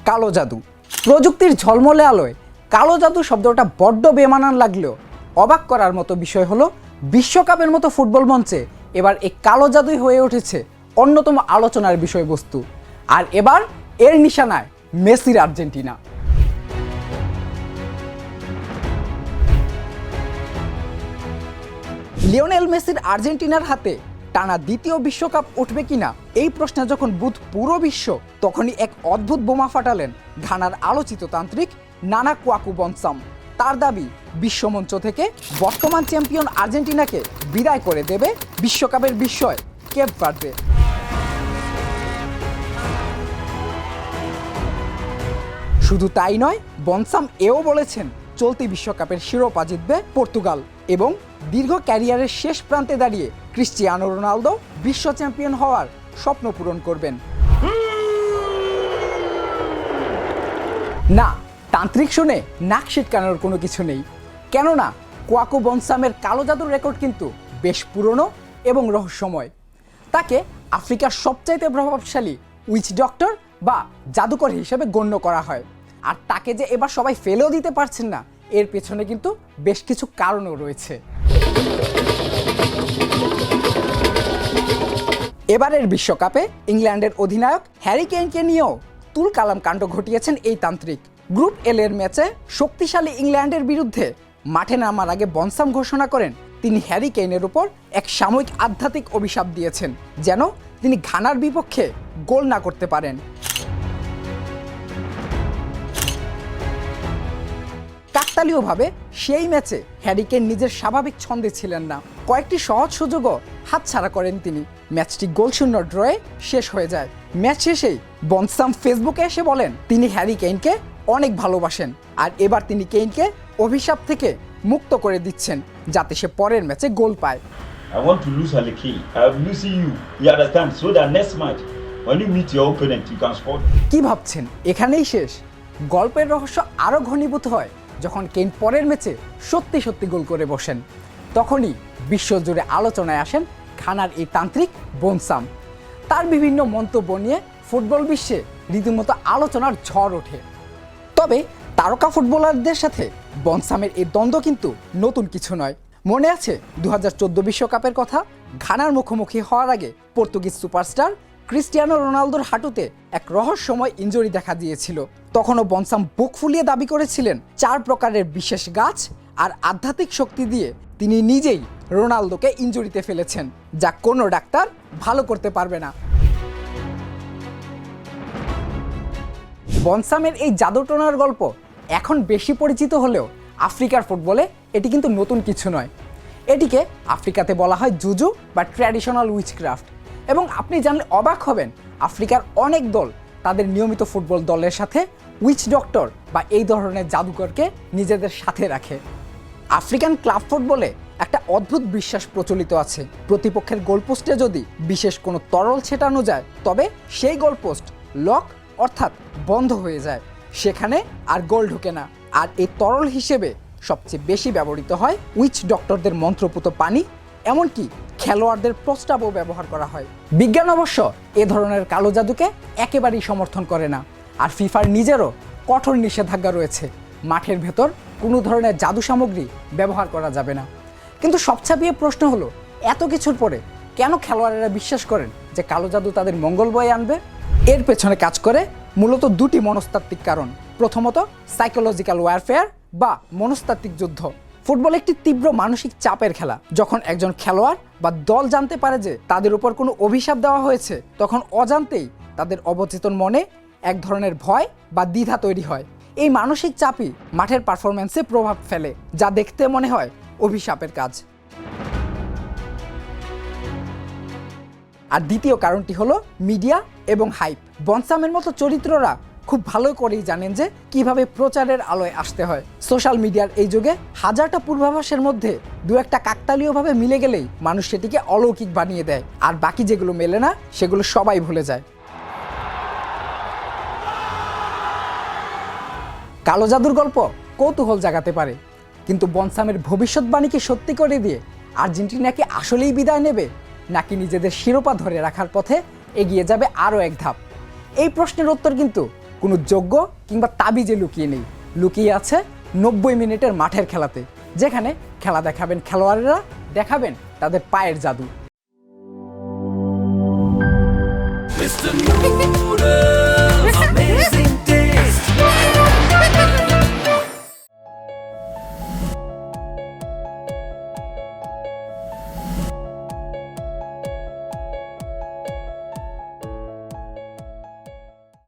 কালো জাদু। প্রযুক্তির ঝলমলে আলোয় কালো জাদু শব্দটা বড্ড বেমানান লাগলেও অবাক করার মতো বিষয় হলো বিশ্বকাপের মতো ফুটবল মঞ্চে এবার এই কালো জাদুই হয়ে উঠেছে অন্যতম আলোচনার বিষয়বস্তু। আর এবার এর নিশানায় মেসির আর্জেন্টিনা। লিওনেল মেসির আর্জেন্টিনার হাতে টানা দ্বিতীয় বিশ্বকাপ উঠবে কিনা এই প্রশ্নে যখন বুধ পুরো বিশ্ব, তখনই এক অদ্ভুত বোমা ফাটালেন ঘানার আলোচিত তান্ত্রিক নানা কোয়াকু বনসাম। তার দাবি বিশ্বমঞ্চ থেকে বর্তমান চ্যাম্পিয়ন আর্জেন্টিনাকে বিদায় করে দেবে বিশ্বকাপের বিস্ময় কেপ ভার্দে। শুধু তাই নয়, বনসাম এও বলেছেন চলতি বিশ্বকাপের শিরোপা জিতবে পর্তুগাল এবং দীর্ঘ ক্যারিয়ারের শেষ প্রান্তে দাঁড়িয়ে ক্রিস্টিয়ানো রোনালদো বিশ্ব চ্যাম্পিয়ন হওয়ার স্বপ্ন পূরণ করবেন। না, তান্ত্রিক শুনে নাক সিটকানোর কোনো কিছু নেই, কেননা কোয়াকু বনসামের কালো জাদুর রেকর্ড কিন্তু বেশ পুরনো এবং রহস্যময়। তাকে আফ্রিকার সবচাইতে প্রভাবশালী উইচ ডক্টর বা জাদুকর হিসেবে গণ্য করা হয়। আর তাকে যে এবার সবাই ফেলেও দিতে পারছেন না, এর পেছনে কিন্তু বেশ কিছু কারণও রয়েছে। এবারের বিশ্বকাপে ইংল্যান্ডের অধিনায়ক হ্যারি কেইনকে নিয়েও তুলকালাম কাণ্ড ঘটিয়েছেন এই তান্ত্রিক। গ্রুপ এল এর ম্যাচে শক্তিশালী ইংল্যান্ডের বিরুদ্ধে মাঠে নামার আগে বনসাম ঘোষণা করেন তিনি হ্যারি কেইনের উপর এক সাময়িক আধ্যাত্মিক অভিশাপ দিয়েছেন, যেন তিনি ঘানার বিপক্ষে গোল না করতে পারেন। কাকতালীয়ভাবে সেই ম্যাচে হ্যারি কেইন নিজের স্বাভাবিক ছন্দে ছিলেন না। কয়েকটি সহজ সুযোগও হাতছাড়া করেন তিনি। ম্যাচটি গোলশূন্য ড্রয়ে শেষ হয়ে যায়। ম্যাচ শেষেই বনসাম ফেসবুকে এসে বলেন তিনি হ্যারি কেইনকে অনেক ভালোবাসেন আর এবার তিনি কেইনকে অভিশাপ থেকে মুক্ত করে দিচ্ছেন যাতে সে পরের ম্যাচে গোল পায়। I want to lose Harry Kane. I am losing you. You understand? So that next match, when you meet your opponent, you can score. কি ভাবছেন এখানেই শেষ? গল্পের রহস্য আরও ঘনীভূত হয় যখন কেইন পরের ম্যাচে সত্যি সত্যি গোল করে বসেন। তখনই বিশ্বজুড়ে আলোচনায় আসেন ঘানার এই তান্ত্রিক বনসাম। তার বিভিন্ন মন্তব্য নিয়ে ফুটবল বিশ্বে রীতিমতো আলোচনার ঝড় ওঠে। তবে তারকা ফুটবলারদের সাথে বনসামের এই দ্বন্দ্ব কিন্তু নতুন কিছু নয়। মনে আছে 2014 বিশ্বকাপের কথা? ঘানার মুখোমুখি হওয়ার আগে পর্তুগিজ সুপারস্টার ক্রিস্টিয়ানো রোনালদোর হাঁটুতে এক রহস্যময় ইনজুরি দেখা দিয়েছিল। তখনও বনসাম বুক ফুলিয়ে দাবি করেছিলেন 4 প্রকারের বিশেষ গাছ আর আধ্যাত্মিক শক্তি দিয়ে তিনি নিজেই রোনালদোকে ইনজুরিতে ফেলেছেন, যা কোনো ডাক্তার ভালো করতে পারবে না। বনসামের এই জাদুটোনার গল্প এখন বেশি পরিচিত হলেও আফ্রিকার ফুটবলে এটি কিন্তু নতুন কিছু নয়। এটিকে আফ্রিকাতে বলা হয় জুজু বা ট্র্যাডিশনাল উইচক্রাফট। এবং আপনি জানলে অবাক হবেন, আফ্রিকার অনেক দল তাদের নিয়মিত ফুটবল দলের সাথে উইচ ডক্টর বা এই ধরনের জাদুকরকে নিজেদের সাথে রাখে। আফ্রিকান ক্লাব ফুটবলে একটা অদ্ভুত বিশ্বাস প্রচলিত আছে, প্রতিপক্ষের গোলপোস্টে যদি বিশেষ কোনো তরল ছেটানো যায় তবে সেই গোলপোস্ট লক অর্থাৎ বন্ধ হয়ে যায়, সেখানে আর গোল ঢোকে না। আর এই তরল হিসেবে সবচেয়ে বেশি ব্যবহৃত হয় উইচ ডক্টরদের মন্ত্রপুত পানি, এমনকি খেলোয়াড়দের প্রস্তাবও ব্যবহার করা হয়। বিজ্ঞান অবশ্য এ ধরনের কালো জাদুকে একেবারেই সমর্থন করে না। আর ফিফার নিজেরও কঠোর নিষেধাজ্ঞা রয়েছে, মাঠের ভেতর কোনো ধরনের জাদু সামগ্রী ব্যবহার করা যাবে না। কিন্তু সবচেয়ে প্রশ্ন হলো, এত কিছুর পরে কেন খেলোয়াড়েরা বিশ্বাস করেন যে কালো জাদু তাদের মঙ্গল বয়ে আনবে? এর পেছনে কাজ করে মূলত দুটি মনস্তাত্ত্বিক কারণ। প্রথমত সাইকোলজিক্যাল ওয়ারফেয়ার বা মনস্তাত্ত্বিক যুদ্ধ। ফুটবল একটি তীব্র মানসিক চাপের খেলা। যখন একজন খেলোয়াড় বা দল জানতে পারে যে তাদের উপর কোনো অভিশাপ দেওয়া হয়েছে, তখন অজান্তেই তাদের অবচেতন মনে এক ধরনের ভয় বা দ্বিধা তৈরি হয়। এই মানসিক চাপই মাঠের পারফরম্যান্সে প্রভাব ফেলে, যা দেখতে মনে হয় অভিশাপের কাজ। আর দ্বিতীয় কারণটি হলো মিডিয়া এবং হাইপ। বনসামের মতো চরিত্ররা খুব ভালো করেই জানেন যে কিভাবে প্রচারের আলোয় আসতে হয়। সোশ্যাল মিডিয়ার এই যুগে হাজারটা পূর্বাভাসের মধ্যে দু একটা কাকতালীয়ভাবে মিলে গেলেই মানুষ সেটিকে অলৌকিক বানিয়ে দেয়, আর বাকি যেগুলো মেলে না সেগুলো সবাই ভুলে যায়। কালো জাদুর গল্প কৌতূহল জাগাতে পারে, কিন্তু বনসামের ভবিষ্যৎবাণীকে সত্যি করে দিয়ে আর্জেন্টিনা কি আসলেই বিদায় নেবে, নাকি নিজেদের শিরোপা ধরে রাখার পথে এগিয়ে যাবে আরও এক ধাপ? এই প্রশ্নের উত্তর কিন্তু কোনো যোগ্য কিংবা তাবিজে লুকিয়ে নেই, লুকিয়ে আছে 90 মিনিটের মাঠের খেলাতে, যেখানে খেলা দেখাবেন খেলোয়াড়েরা, দেখাবেন তাদের পায়ের জাদু। Mr. Noodle.